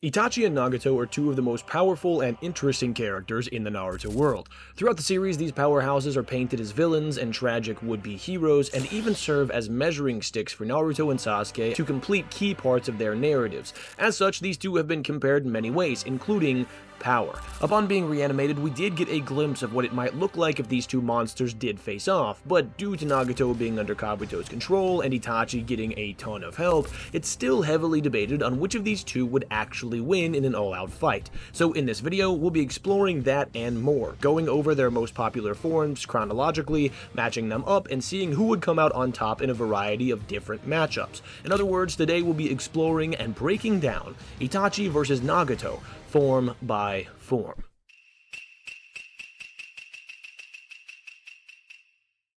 Itachi and Nagato are two of the most powerful and interesting characters in the Naruto world. Throughout the series, these powerhouses are painted as villains and tragic would-be heroes, and even serve as measuring sticks for Naruto and Sasuke to complete key parts of their narratives. As such, these two have been compared in many ways, including power. Upon being reanimated, we did get a glimpse of what it might look like if these two monsters did face off, but due to Nagato being under Kabuto's control and Itachi getting a ton of help, it's still heavily debated on which of these two would actually win in an all-out fight. So in this video, we'll be exploring that and more, going over their most popular forms chronologically, matching them up, and seeing who would come out on top in a variety of different matchups. In other words, today we'll be exploring and breaking down Itachi versus Nagato, form by form.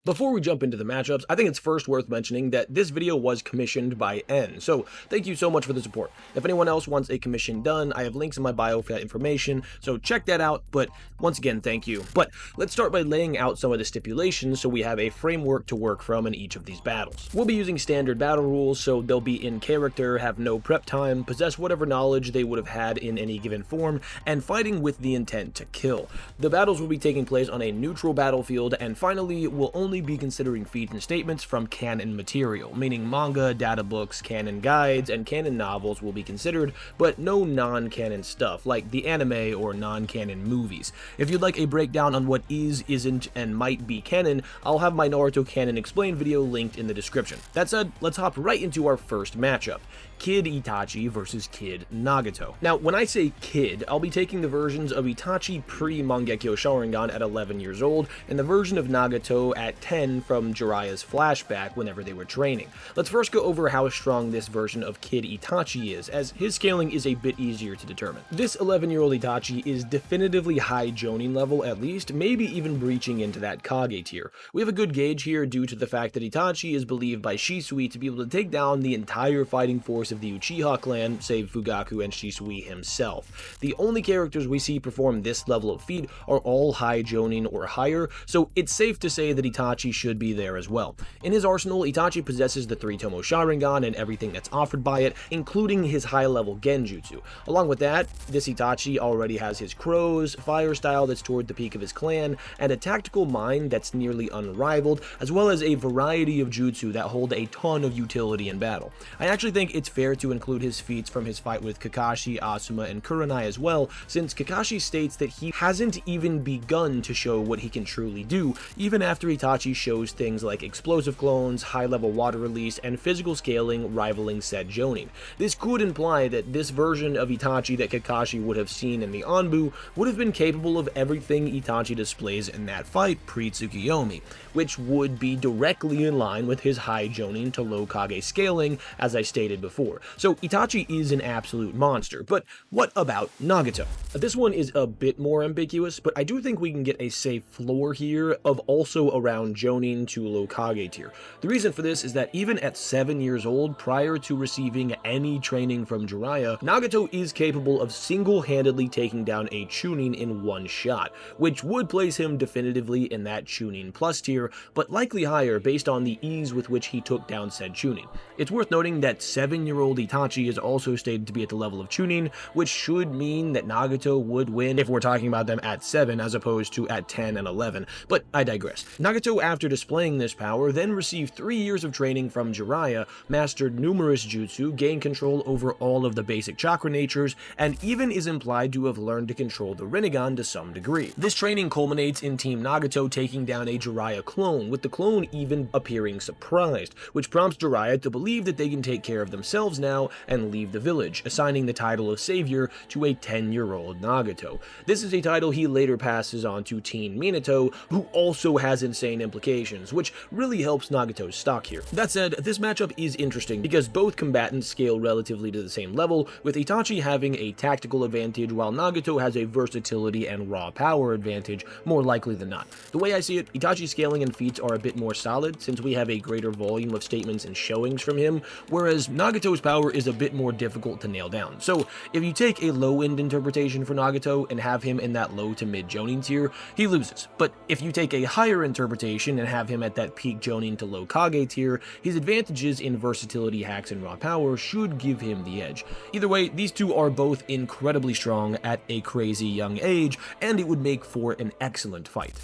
Before we jump into the matchups, I think it's first worth mentioning that this video was commissioned by N, so thank you so much for the support. If anyone else wants a commission done, I have links in my bio for that information, so check that out, but once again, thank you. But let's start by laying out some of the stipulations so we have a framework to work from in each of these battles. We'll be using standard battle rules, so they'll be in character, have no prep time, possess whatever knowledge they would have had in any given form, and fighting with the intent to kill. The battles will be taking place on a neutral battlefield, and finally, we'll only be considering feats and statements from canon material, meaning manga, data books, canon guides, and canon novels will be considered, but no non-canon stuff, like the anime or non-canon movies. If you'd like a breakdown on what is, isn't, and might be canon, I'll have my Naruto Canon Explained video linked in the description. That said, let's hop right into our first matchup. Kid Itachi versus Kid Nagato. Now, when I say kid, I'll be taking the versions of Itachi pre-Mangekyo Sharingan at 11 years old, and the version of Nagato at 10 from Jiraiya's flashback whenever they were training. Let's first go over how strong this version of Kid Itachi is, as his scaling is a bit easier to determine. This 11-year-old Itachi is definitively high Jonin level at least, maybe even breaching into that Kage tier. We have a good gauge here due to the fact that Itachi is believed by Shisui to be able to take down the entire fighting force of the Uchiha clan, save Fugaku and Shisui himself. The only characters we see perform this level of feat are all high Jonin or higher, so it's safe to say that Itachi should be there as well. In his arsenal, Itachi possesses the 3-Tomo Sharingan and everything that's offered by it, including his high-level Genjutsu. Along with that, this Itachi already has his Crows, fire style that's toward the peak of his clan, and a tactical mind that's nearly unrivaled, as well as a variety of jutsu that hold a ton of utility in battle. I actually think it's fair to include his feats from his fight with Kakashi, Asuma, and Kurenai as well, since Kakashi states that he hasn't even begun to show what he can truly do, even after Itachi shows things like explosive clones, high-level water release, and physical scaling rivaling said Jonin. This could imply that this version of Itachi that Kakashi would have seen in the Anbu would have been capable of everything Itachi displays in that fight pre-Tsukiyomi, which would be directly in line with his high Jonin to low Kage scaling, as I stated before. So Itachi is an absolute monster, but what about Nagato? This one is a bit more ambiguous, but I do think we can get a safe floor here of also around Jonin to low Kage tier. The reason for this is that even at 7 years old, prior to receiving any training from Jiraiya, Nagato is capable of single-handedly taking down a Chunin in one shot, which would place him definitively in that Chunin plus tier, but likely higher based on the ease with which he took down said Chunin. It's worth noting that 7-year-old Itachi is also stated to be at the level of Chunin, which should mean that Nagato would win if we're talking about them at 7 as opposed to at 10 and 11, but I digress. Nagato, after displaying this power, then received 3 years of training from Jiraiya, mastered numerous jutsu, gained control over all of the basic chakra natures, and even is implied to have learned to control the Rinnegan to some degree. This training culminates in Team Nagato taking down a Jiraiya clone, with the clone even appearing surprised, which prompts Jiraiya to believe that they can take care of themselves now and leave the village, assigning the title of savior to a 10-year-old Nagato. This is a title he later passes on to Teen Minato, who also has insane implications, which really helps Nagato's stock here. That said, this matchup is interesting because both combatants scale relatively to the same level, with Itachi having a tactical advantage while Nagato has a versatility and raw power advantage more likely than not. The way I see it, Itachi's scaling and feats are a bit more solid since we have a greater volume of statements and showings from him, whereas Nagato Nagato's power is a bit more difficult to nail down. So if you take a low-end interpretation for Nagato and have him in that low to mid Jonin tier, he loses. But if you take a higher interpretation and have him at that peak Jonin to low Kage tier, his advantages in versatility, hacks, and raw power should give him the edge. Either way, these two are both incredibly strong at a crazy young age, and it would make for an excellent fight.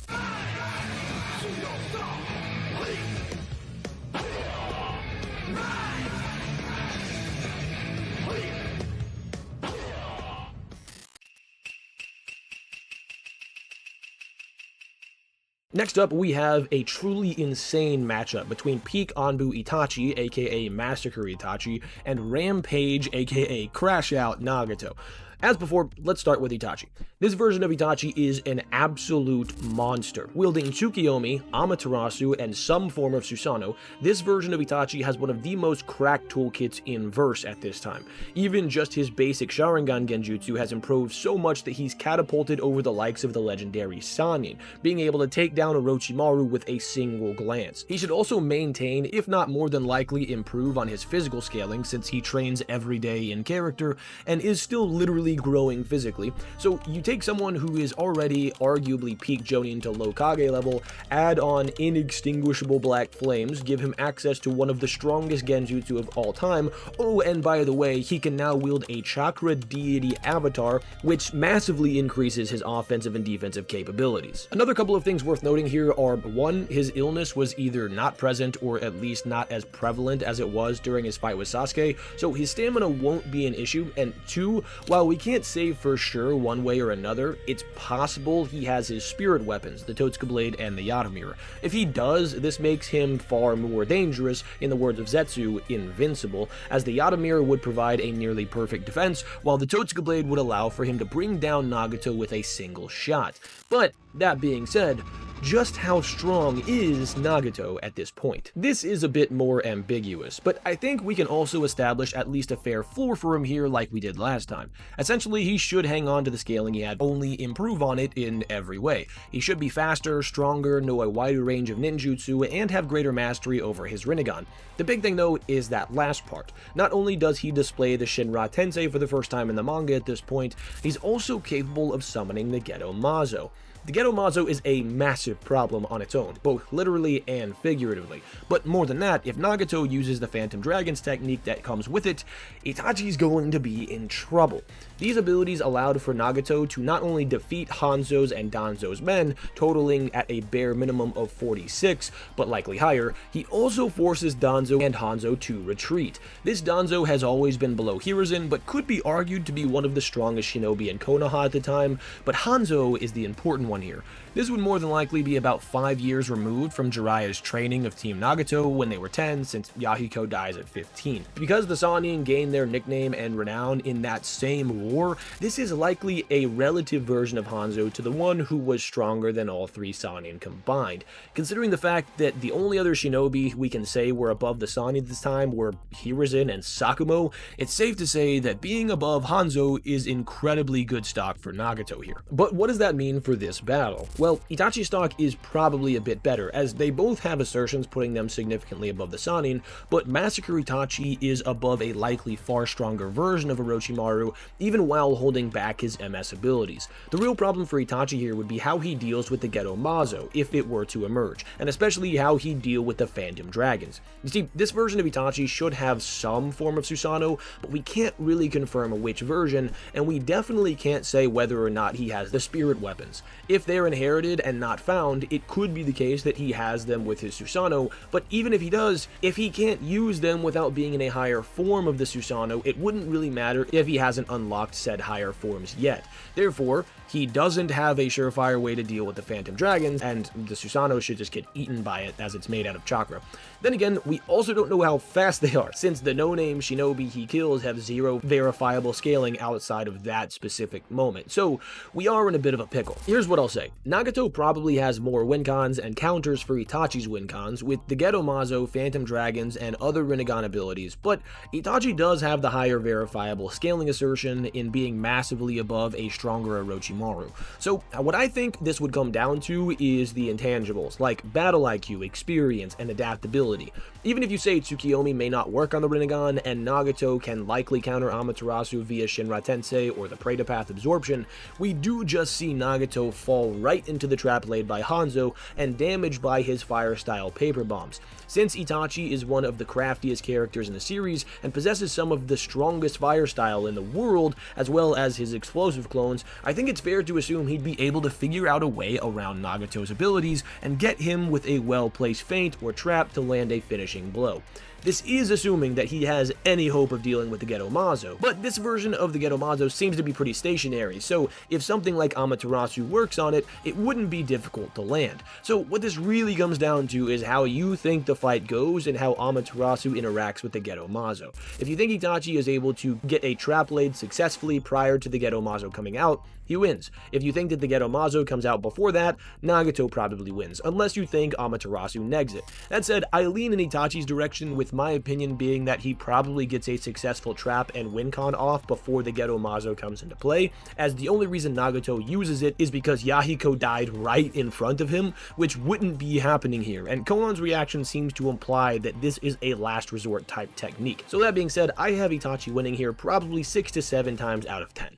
Next up, we have a truly insane matchup between peak Anbu Itachi, aka Massacre Itachi, and Rampage, aka Crash Out Nagato. As before, let's start with Itachi. This version of Itachi is an absolute monster. Wielding Tsukiyomi, Amaterasu, and some form of Susanoo, this version of Itachi has one of the most cracked toolkits in verse at this time. Even just his basic Sharingan Genjutsu has improved so much that he's catapulted over the likes of the legendary Sannin, being able to take down Orochimaru with a single glance. He should also maintain, if not more than likely improve on his physical scaling since he trains every day in character and is still literally growing physically. So you take someone who is already arguably peak Jonin to low Kage level, add on inextinguishable black flames, give him access to one of the strongest Genjutsu of all time. Oh, and by the way, he can now wield a chakra deity avatar, which massively increases his offensive and defensive capabilities. Another couple of things worth noting here are, one, his illness was either not present or at least not as prevalent as it was during his fight with Sasuke, so his stamina won't be an issue, and two, while we can't say for sure one way or another, it's possible he has his spirit weapons, the Totsuka Blade and the Yata Mirror. If he does, this makes him far more dangerous, in the words of Zetsu, invincible, as the Yata Mirror would provide a nearly perfect defense, while the Totsuka Blade would allow for him to bring down Nagato with a single shot. But, that being said, just how strong is Nagato at this point? This is a bit more ambiguous, but I think we can also establish at least a fair floor for him here like we did last time. Essentially, he should hang on to the scaling he had, only improve on it in every way. He should be faster, stronger, know a wider range of ninjutsu, and have greater mastery over his Rinnegan. The big thing though is that last part. Not only does he display the Shinra Tensei for the first time in the manga at this point, he's also capable of summoning the Geto Mazo. The Geto Mazo is a massive problem on its own, both literally and figuratively. But more than that, if Nagato uses the Phantom Dragon's technique that comes with it, Itachi's going to be in trouble. These abilities allowed for Nagato to not only defeat Hanzo's and Danzo's men, totaling at a bare minimum of 46, but likely higher, he also forces Danzo and Hanzo to retreat. This Danzo has always been below Hiruzen, but could be argued to be one of the strongest shinobi in Konoha at the time, but Hanzo is the important one here. This would more than likely be about 5 years removed from Jiraiya's training of Team Nagato when they were 10, since Yahiko dies at 15. Because the Sannin gained their nickname and renown in that same war, this is likely a relative version of Hanzo to the one who was stronger than all three Sannin combined. Considering the fact that the only other shinobi we can say were above the Sannin at this time were Hiruzen and Sakumo, it's safe to say that being above Hanzo is incredibly good stock for Nagato here. But what does that mean for this battle? Well, Itachi's stock is probably a bit better, as they both have assertions putting them significantly above the Sannin, but Massacre Itachi is above a likely far stronger version of Orochimaru, even while holding back his MS abilities. The real problem for Itachi here would be how he deals with the Geto Mazo, if it were to emerge, and especially how he'd deal with the Phantom Dragons. You see, this version of Itachi should have some form of Susanoo, but we can't really confirm which version, and we definitely can't say whether or not he has the spirit weapons. If they're inherited and not found, it could be the case that he has them with his Susanoo, but even if he does, if he can't use them without being in a higher form of the Susanoo, it wouldn't really matter if he hasn't unlocked said higher forms yet. Therefore, he doesn't have a surefire way to deal with the Phantom Dragons, and the Susanoo should just get eaten by it as it's made out of chakra. Then again, we also don't know how fast they are, since the no-name shinobi he kills have zero verifiable scaling outside of that specific moment, so we are in a bit of a pickle. Here's what what I'll say. Nagato probably has more win cons and counters for Itachi's win cons, with the Geto Mazo, Phantom Dragons, and other Rinnegan abilities, but Itachi does have the higher verifiable scaling assertion in being massively above a stronger Orochimaru. So what I think this would come down to is the intangibles, like battle IQ, experience, and adaptability. Even if you say Tsukiyomi may not work on the Rinnegan, and Nagato can likely counter Amaterasu via Shinra Tensei or the Preta Path Absorption, we do just see Nagato fall right into the trap laid by Hanzo and damaged by his fire-style paper bombs. Since Itachi is one of the craftiest characters in the series and possesses some of the strongest fire style in the world, as well as his explosive clones, I think it's fair to assume he'd be able to figure out a way around Nagato's abilities and get him with a well-placed feint or trap to land a finishing blow. This is assuming that he has any hope of dealing with the Geto Mazo, but this version of the Geto Mazo seems to be pretty stationary, so if something like Amaterasu works on it, it wouldn't be difficult to land. So what this really comes down to is how you think the fight goes and how Amaterasu interacts with the Geto Mazo. If you think Itachi is able to get a trap laid successfully prior to the Geto Mazo coming out, he wins. If you think that the Geto Mazo comes out before that, Nagato probably wins, unless you think Amaterasu negs it. That said, I lean in Itachi's direction, with my opinion being that he probably gets a successful trap and win con off before the Geto Mazo comes into play, as the only reason Nagato uses it is because Yahiko died right in front of him, which wouldn't be happening here, and Konan's reaction seems to imply that this is a last resort type technique. So that being said, I have Itachi winning here probably 6 to 7 times out of 10.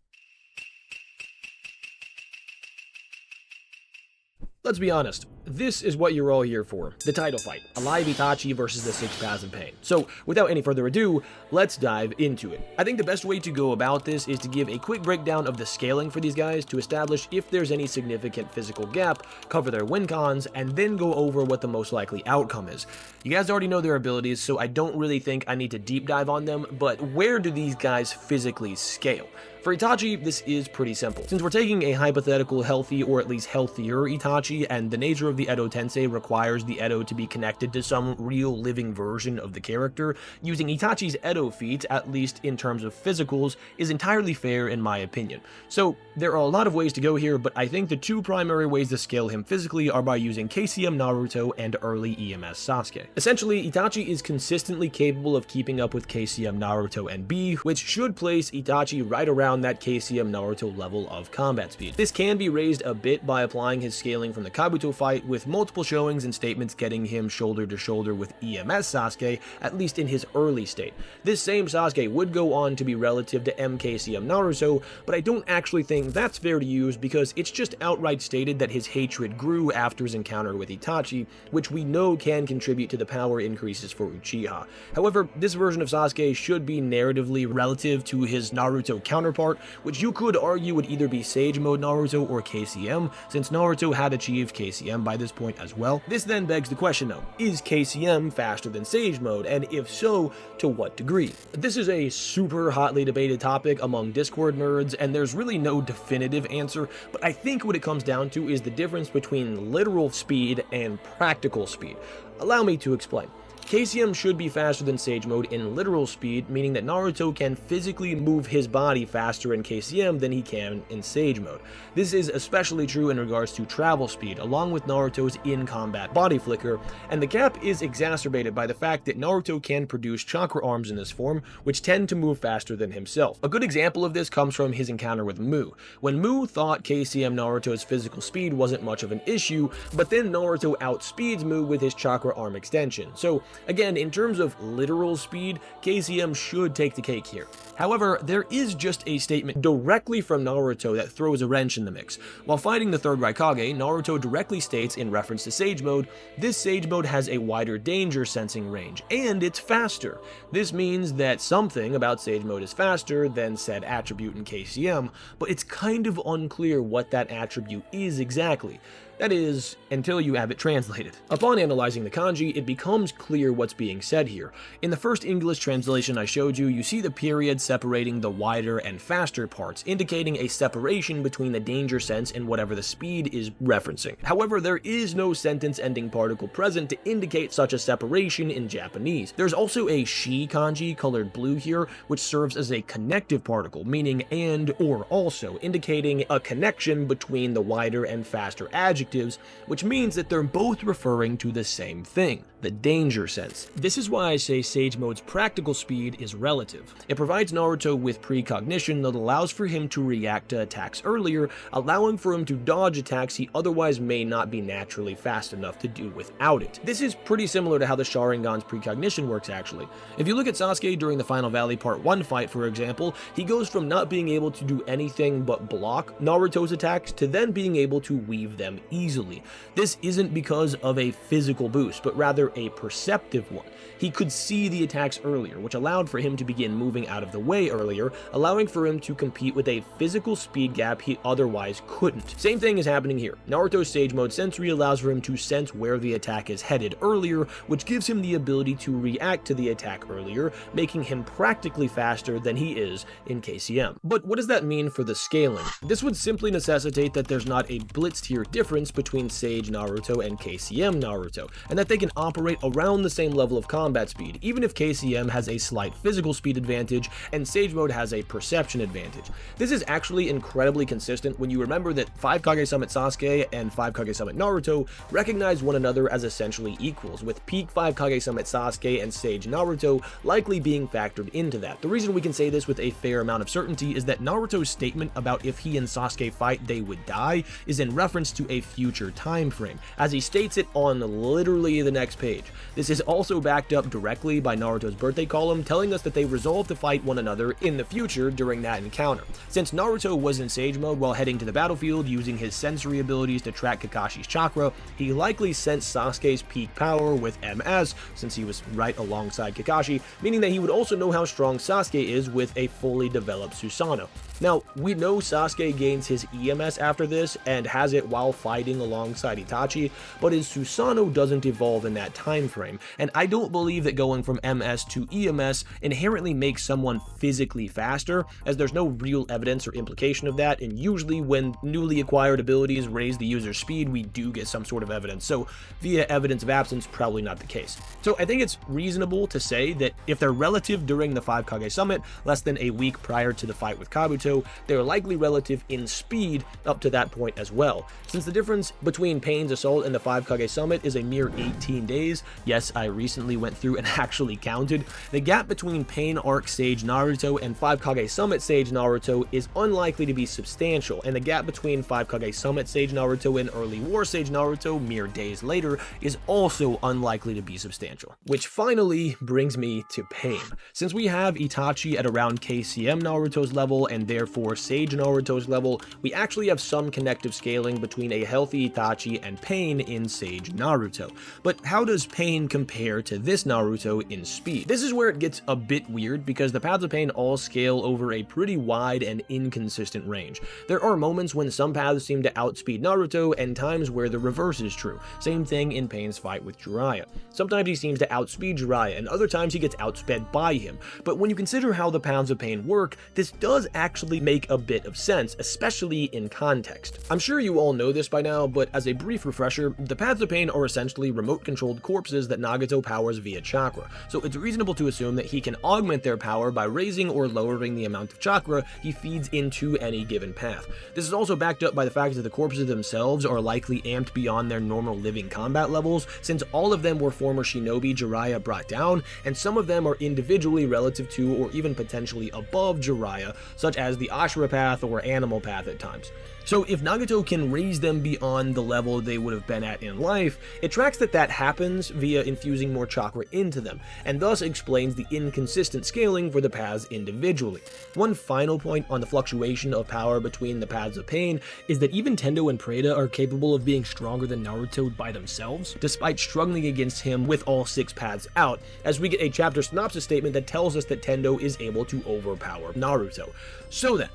Let's be honest, this is what you're all here for, the title fight, Alive Itachi versus the Six Paths of Pain. So without any further ado, let's dive into it. I think the best way to go about this is to give a quick breakdown of the scaling for these guys to establish if there's any significant physical gap, cover their win cons, and then go over what the most likely outcome is. You guys already know their abilities, so I don't really think I need to deep dive on them, but where do these guys physically scale? For Itachi, this is pretty simple. Since we're taking a hypothetical healthy or at least healthier Itachi, and the nature of the Edo Tensei requires the Edo to be connected to some real living version of the character, using Itachi's Edo feat, at least in terms of physicals, is entirely fair in my opinion. So there are a lot of ways to go here, but I think the two primary ways to scale him physically are by using KCM Naruto and early EMS Sasuke. Essentially, Itachi is consistently capable of keeping up with KCM Naruto and B, which should place Itachi right around that KCM Naruto level of combat speed. This can be raised a bit by applying his scaling from the Kabuto fight, with multiple showings and statements getting him shoulder to shoulder with EMS Sasuke, at least in his early state. This same Sasuke would go on to be relative to MKCM Naruto, but I don't actually think that's fair to use because it's just outright stated that his hatred grew after his encounter with Itachi, which we know can contribute to the power increases for Uchiha. However, this version of Sasuke should be narratively relative to his Naruto counterpart, which you could argue would either be Sage Mode Naruto or KCM, since Naruto had achieved KCM by this point as well. This then begs the question though, is KCM faster than Sage Mode, and if so, to what degree? This is a super hotly debated topic among Discord nerds, and there's really no definitive answer, but I think what it comes down to is the difference between literal speed and practical speed. Allow me to explain. KCM should be faster than Sage Mode in literal speed, meaning that Naruto can physically move his body faster in KCM than he can in Sage Mode. This is especially true in regards to travel speed, along with Naruto's in-combat body flicker, and the gap is exacerbated by the fact that Naruto can produce chakra arms in this form, which tend to move faster than himself. A good example of this comes from his encounter with Mu. When Mu thought KCM Naruto's physical speed wasn't much of an issue, but then Naruto outspeeds Mu with his chakra arm extension. So again, in terms of literal speed, KCM should take the cake here. However, there is just a statement directly from Naruto that throws a wrench in the mix. While fighting the third Raikage, Naruto directly states in reference to Sage Mode, this Sage Mode has a wider danger sensing range, and it's faster. This means that something about Sage Mode is faster than said attribute in KCM, but it's kind of unclear what that attribute is exactly. That is, until you have it translated. Upon analyzing the kanji, it becomes clear clear what's being said here. In the first English translation I showed you, you see the period separating the wider and faster parts, indicating a separation between the danger sense and whatever the speed is referencing. However, there is no sentence-ending particle present to indicate such a separation in Japanese. There's also a shi kanji colored blue here, which serves as a connective particle, meaning and or also, indicating a connection between the wider and faster adjectives, which means that they're both referring to the same thing, the danger sense. This is why I say Sage Mode's practical speed is relative. It provides Naruto with precognition that allows for him to react to attacks earlier, allowing for him to dodge attacks he otherwise may not be naturally fast enough to do without it. This is pretty similar to how the Sharingan's precognition works actually. If you look at Sasuke during the Final Valley Part 1 fight, for example, he goes from not being able to do anything but block Naruto's attacks to then being able to weave them easily. This isn't because of a physical boost, but rather a perceptive one. He could see the attacks earlier, which allowed for him to begin moving out of the way earlier, allowing for him to compete with a physical speed gap he otherwise couldn't. Same thing is happening here. Naruto's Sage Mode sensory allows for him to sense where the attack is headed earlier, which gives him the ability to react to the attack earlier, making him practically faster than he is in KCM. But what does that mean for the scaling? This would simply necessitate that there's not a blitz tier difference between Sage Naruto and KCM Naruto, and that they can operate around the same level of combat speed, even if KCM has a slight physical speed advantage and Sage Mode has a perception advantage. This is actually incredibly consistent when you remember that 5 Kage Summit Sasuke and 5 Kage Summit Naruto recognize one another as essentially equals, with peak 5 Kage Summit Sasuke and Sage Naruto likely being factored into that. The reason we can say this with a fair amount of certainty is that Naruto's statement about if he and Sasuke fight they would die is in reference to a future time frame, as he states it on literally the next page. This is also backed up directly by Naruto's birthday column, telling us that they resolve to fight one another in the future during that encounter. Since Naruto was in Sage Mode while heading to the battlefield using his sensory abilities to track Kakashi's chakra, he likely sensed Sasuke's peak power with MS, since he was right alongside Kakashi, meaning that he would also know how strong Sasuke is with a fully developed Susanoo. Now, we know Sasuke gains his EMS after this and has it while fighting alongside Itachi, but his Susanoo doesn't evolve in that time frame, and I don't believe that going from MS to EMS inherently makes someone physically faster, as there's no real evidence or implication of that, and usually when newly acquired abilities raise the user's speed, we do get some sort of evidence, so via evidence of absence, probably not the case. So I think it's reasonable to say that if they're relative during the 5 Kage Summit, less than a week prior to the fight with Kabuto, they're likely relative in speed up to that point as well. Since the difference between Pain's Assault and the 5 Kage Summit is a mere 18 days, yes, I recently went through and actually counted, the gap between Pain Arc Sage Naruto and 5 Kage Summit Sage Naruto is unlikely to be substantial, and the gap between 5 Kage Summit Sage Naruto and Early War Sage Naruto mere days later is also unlikely to be substantial. Which finally brings me to Pain. Since we have Itachi at around KCM Naruto's level and therefore Sage Naruto's level, we actually have some connective scaling between a healthy Itachi and Pain in Sage Naruto. But how does Pain compare to this Naruto in speed? This is where it gets a bit weird because the paths of Pain all scale over a pretty wide and inconsistent range. There are moments when some paths seem to outspeed Naruto and times where the reverse is true. Same thing in Pain's fight with Jiraiya. Sometimes he seems to outspeed Jiraiya and other times he gets outsped by him. But when you consider how the paths of Pain work, this does actually make a bit of sense, especially in context. I'm sure you all know this by now, but as a brief refresher, the paths of Pain are essentially remote-controlled corpses that Nagato powers via chakra, so it's reasonable to assume that he can augment their power by raising or lowering the amount of chakra he feeds into any given path. This is also backed up by the fact that the corpses themselves are likely amped beyond their normal living combat levels, since all of them were former shinobi Jiraiya brought down, and some of them are individually relative to or even potentially above Jiraiya, such as the Ashura path or animal path at times. So if Nagato can raise them beyond the level they would have been at in life, it tracks that that happens via infusing more chakra into them, and thus explains the inconsistent scaling for the paths individually. One final point on the fluctuation of power between the paths of Pain is that even Tendo and Preda are capable of being stronger than Naruto by themselves, despite struggling against him with all 6 paths out, as we get a chapter synopsis statement that tells us that Tendo is able to overpower Naruto. So then,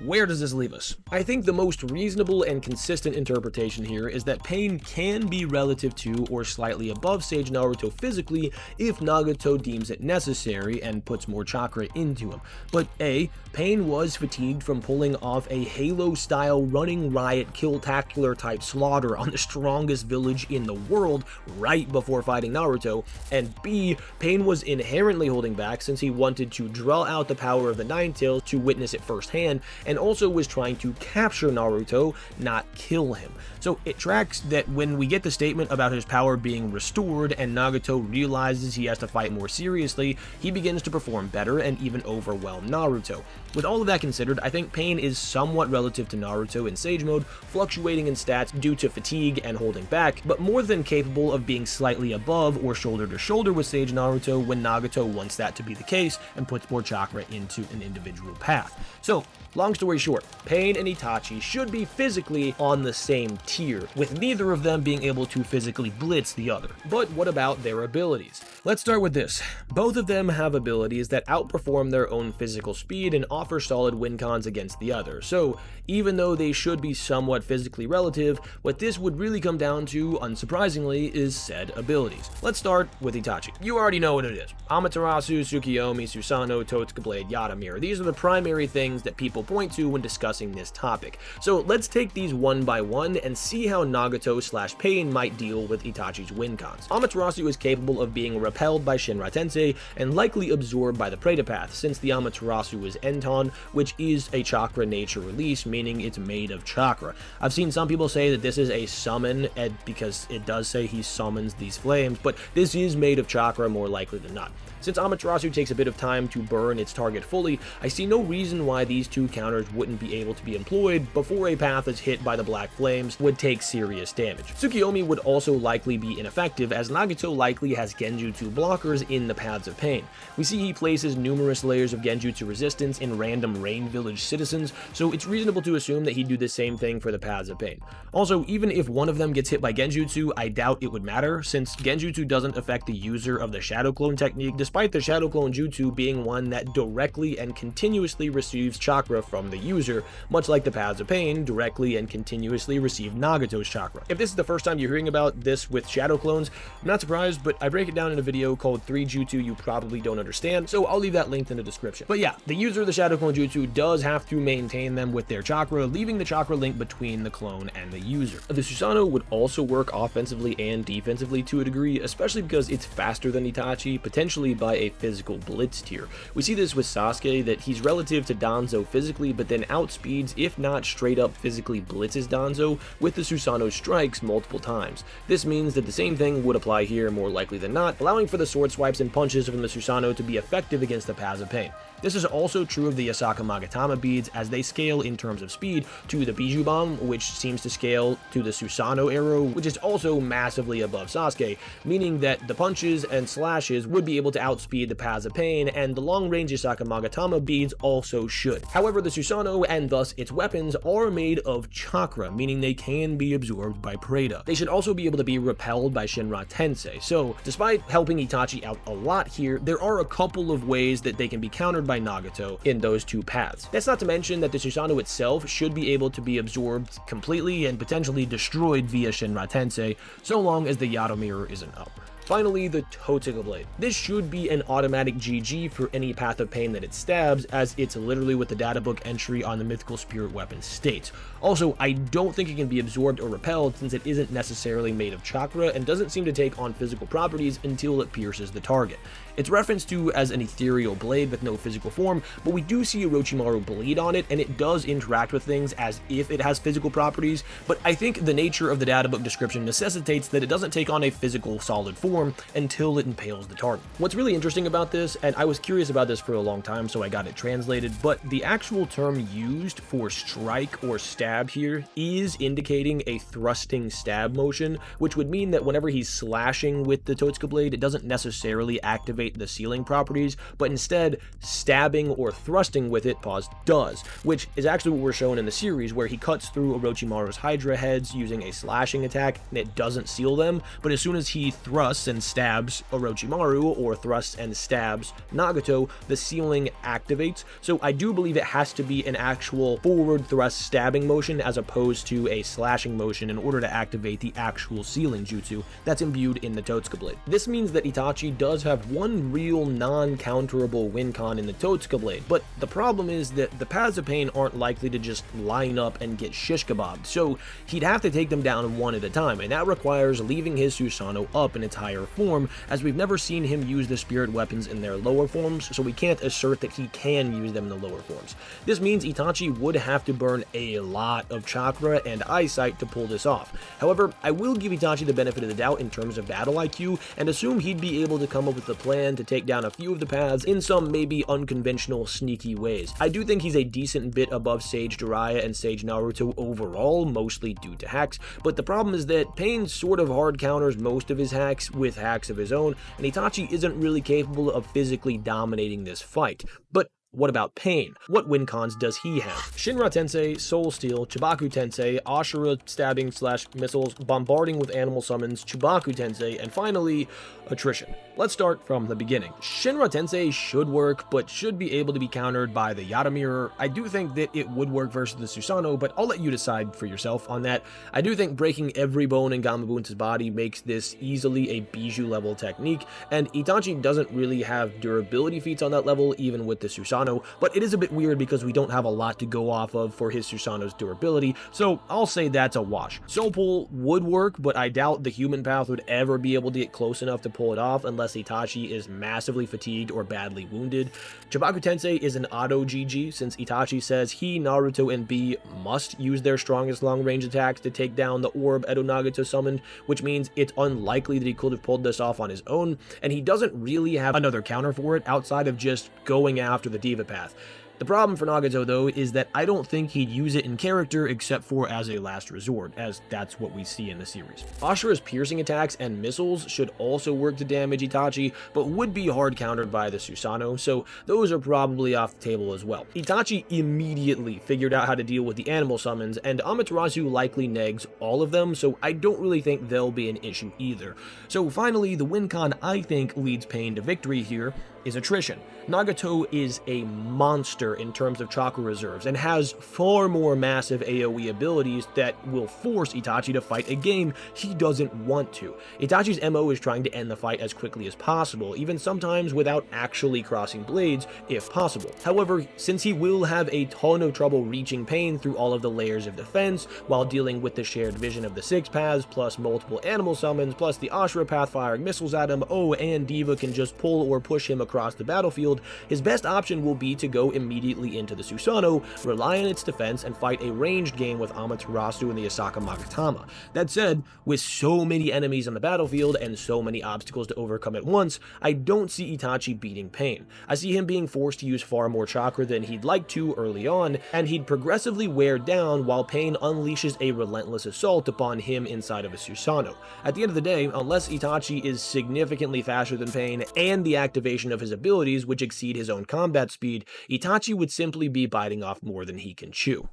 where does this leave us? I think the most reasonable and consistent interpretation here is that Pain can be relative to or slightly above Sage Naruto physically if Nagato deems it necessary and puts more chakra into him. But A, Pain was fatigued from pulling off a Halo-style running riot kill-tacular type slaughter on the strongest village in the world right before fighting Naruto, and B, Pain was inherently holding back since he wanted to draw out the power of the Nine Tails to witness it firsthand, and also was trying to capture Naruto, not kill him. So it tracks that when we get the statement about his power being restored and Nagato realizes he has to fight more seriously, he begins to perform better and even overwhelm Naruto. With all of that considered, I think Pain is somewhat relative to Naruto in Sage Mode, fluctuating in stats due to fatigue and holding back, but more than capable of being slightly above or shoulder to shoulder with Sage Naruto when Nagato wants that to be the case and puts more chakra into an individual path. So, long story short, Pain and Itachi should be physically on the same tier, with neither of them being able to physically blitz the other. But what about their abilities? Let's start with this. Both of them have abilities that outperform their own physical speed and offer solid win cons against the other. So, even though they should be somewhat physically relative, what this would really come down to, unsurprisingly, is said abilities. Let's start with Itachi. You already know what it is. Amaterasu, Tsukiyomi, Susanoo, Totsuka Blade, Yata Mirror. These are the primary things that people point to when discussing this topic. So let's take these one by one and see how Nagato/Pain might deal with Itachi's win cons. Amaterasu is capable of being repelled by Shinra Tensei and likely absorbed by the Preta Path, since the Amaterasu is Enton, which is a chakra nature release, meaning it's made of chakra. I've seen some people say that this is a summon, because it does say he summons these flames, but this is made of chakra more likely than not. Since Amaterasu takes a bit of time to burn its target fully, I see no reason why these two counters wouldn't be able to be employed before a path that's hit by the black flames would take serious damage. Tsukiyomi would also likely be ineffective, as Nagato likely has genjutsu blockers in the Paths of Pain. We see he places numerous layers of genjutsu resistance in random Rain Village citizens, so it's reasonable to assume that he'd do the same thing for the Paths of Pain. Also, even if one of them gets hit by genjutsu, I doubt it would matter, since genjutsu doesn't affect the user of the Shadow Clone technique, despite the Shadow Clone Jutsu being one that directly and continuously receives chakra from the user, much like the Paths of Pain directly and continuously receive Nagato's chakra. If this is the first time you're hearing about this with Shadow Clones, I'm not surprised, but I break it down in a video called 3 Jutsu You Probably Don't Understand, so I'll leave that linked in the description. But yeah, the user of the Shadow Clone Jutsu does have to maintain them with their chakra, leaving the chakra link between the clone and the user. The Susanoo would also work offensively and defensively to a degree, especially because it's faster than Itachi, potentially by a physical blitz tier. We see this with Sasuke, that he's relative to Danzo physically, but then outspeeds, if not straight up physically blitzes Danzo with the Susanoo strikes multiple times. This means that the same thing would apply here more likely than not, allowing for the sword swipes and punches from the Susanoo to be effective against the Paths of Pain. This is also true of the Asaka Magatama beads, as they scale in terms of speed to the Bijou Bomb, which seems to scale to the Susanoo arrow, which is also massively above Sasuke, meaning that the punches and slashes would be able to outspeed the Paths of Pain, and the long-range Asaka Magatama beads also should. However, the Susanoo, and thus its weapons, are made of chakra, meaning they can be absorbed by Preta. They should also be able to be repelled by Shinra Tensei, so despite helping Itachi out a lot here, there are a couple of ways that they can be countered by Nagato in those two paths. That's not to mention that the Susanoo itself should be able to be absorbed completely and potentially destroyed via Shinra Tensei, so long as the Yata Mirror isn't up. Finally, the Totsuka Blade. This should be an automatic GG for any Path of Pain that it stabs, as it's literally what the databook entry on the Mythical Spirit weapon states. Also, I don't think it can be absorbed or repelled, since it isn't necessarily made of chakra and doesn't seem to take on physical properties until it pierces the target. It's referenced to as an ethereal blade with no physical form, but we do see Orochimaru bleed on it, and it does interact with things as if it has physical properties, but I think the nature of the databook description necessitates that it doesn't take on a physical solid form until it impales the target. What's really interesting about this, and I was curious about this for a long time, so I got it translated, but the actual term used for strike or stab here is indicating a thrusting stab motion, which would mean that whenever he's slashing with the Totsuka Blade, it doesn't necessarily activate the sealing properties, but instead stabbing or thrusting with it does, which is actually what we're shown in the series, where he cuts through Orochimaru's Hydra heads using a slashing attack and it doesn't seal them, but as soon as he thrusts and stabs Orochimaru or thrusts and stabs Nagato, the ceiling activates. So I do believe it has to be an actual forward thrust stabbing motion as opposed to a slashing motion in order to activate the actual ceiling jutsu that's imbued in the Totsuka blade. This means that Itachi does have one real non-counterable win con in the Totsuka blade, but the problem is that the Paths of Pain aren't likely to just line up and get shish kebabbed, so he'd have to take them down one at a time, and that requires leaving his Susanoo up in its higher form, as we've never seen him use the spirit weapons in their lower forms, so we can't assert that he can use them in the lower forms. This means Itachi would have to burn a lot of chakra and eyesight to pull this off. However, I will give Itachi the benefit of the doubt in terms of battle IQ, and assume he'd be able to come up with a plan to take down a few of the paths in some maybe unconventional, sneaky ways. I do think he's a decent bit above Sage Jiraiya and Sage Naruto overall, mostly due to hacks, but the problem is that Pain sort of hard counters most of his hacks with hacks of his own, and Itachi isn't really capable of physically dominating this fight. But what about Pain? What win cons does he have? Shinra Tensei, Soul Steel, Chibaku Tensei, Ashura stabbing / missiles, bombarding with animal summons, Chubaku Tensei, and finally, attrition. Let's start from the beginning. Shinra Tensei should work, but should be able to be countered by the Yata Mirror. I do think that it would work versus the Susanoo, but I'll let you decide for yourself on that. I do think breaking every bone in Gamabunta's body makes this easily a Bijou level technique, and Itachi doesn't really have durability feats on that level, even with the Susanoo, but it is a bit weird because we don't have a lot to go off of for his Susanoo's durability, so I'll say that's a wash. Soul Pull would work, but I doubt the human path would ever be able to get close enough to pull it off unless Itachi is massively fatigued or badly wounded. Chibaku Tensei is an auto GG since Itachi says he, Naruto, and B must use their strongest long-range attacks to take down the orb Edo Nagato summoned, which means it's unlikely that he could have pulled this off on his own, and he doesn't really have another counter for it outside of just going after the Diva path. The problem for Nagato, though, is that I don't think he'd use it in character except for as a last resort, as that's what we see in the series. Ashura's piercing attacks and missiles should also work to damage Itachi, but would be hard countered by the Susanoo, so those are probably off the table as well. Itachi immediately figured out how to deal with the animal summons, and Amaterasu likely negs all of them, so I don't really think they'll be an issue either. So finally, the win con I think leads Pain to victory here is attrition. Nagato is a monster in terms of chakra reserves and has far more massive AoE abilities that will force Itachi to fight a game he doesn't want to. Itachi's MO is trying to end the fight as quickly as possible, even sometimes without actually crossing blades if possible. However, since he will have a ton of trouble reaching Pain through all of the layers of defense while dealing with the shared vision of the 6 paths plus multiple animal summons plus the Ashura path firing missiles at him, and Diva can just pull or push him across the battlefield, his best option will be to go immediately into the Susanoo, rely on its defense, and fight a ranged game with Amaterasu and the Asaka Magatama. That said, with so many enemies on the battlefield and so many obstacles to overcome at once, I don't see Itachi beating Pain. I see him being forced to use far more chakra than he'd like to early on, and he'd progressively wear down while Pain unleashes a relentless assault upon him inside of a Susanoo. At the end of the day, unless Itachi is significantly faster than Pain and the activation of his abilities which exceed his own combat speed, Itachi would simply be biting off more than he can chew.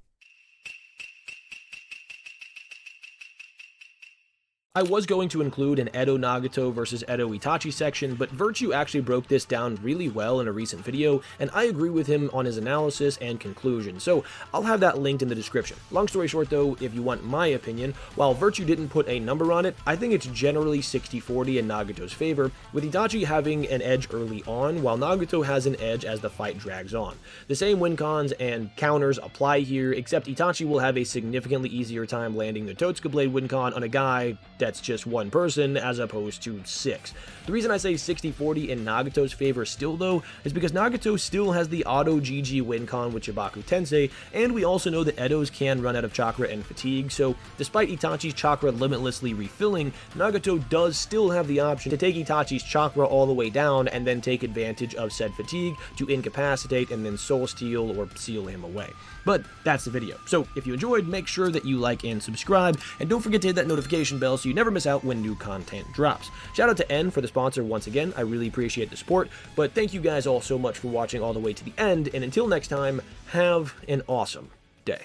I was going to include an Edo Nagato versus Edo Itachi section, but Virtue actually broke this down really well in a recent video, and I agree with him on his analysis and conclusion, so I'll have that linked in the description. Long story short though, if you want my opinion, while Virtue didn't put a number on it, I think it's generally 60-40 in Nagato's favor, with Itachi having an edge early on, while Nagato has an edge as the fight drags on. The same win cons and counters apply here, except Itachi will have a significantly easier time landing the Totsuka Blade win con on a guy that's just one person as opposed to 6. The reason I say 60-40 in Nagato's favor still though is because Nagato still has the auto GG win con with Chibaku Tensei, and we also know that Edos can run out of chakra and fatigue, so despite Itachi's chakra limitlessly refilling, Nagato does still have the option to take Itachi's chakra all the way down and then take advantage of said fatigue to incapacitate and then soul steal or seal him away. But that's the video. So if you enjoyed, make sure that you like and subscribe, and don't forget to hit that notification bell so you never miss out when new content drops. Shout out to N for the sponsor once again. I really appreciate the support, but thank you guys all so much for watching all the way to the end, and until next time, have an awesome day.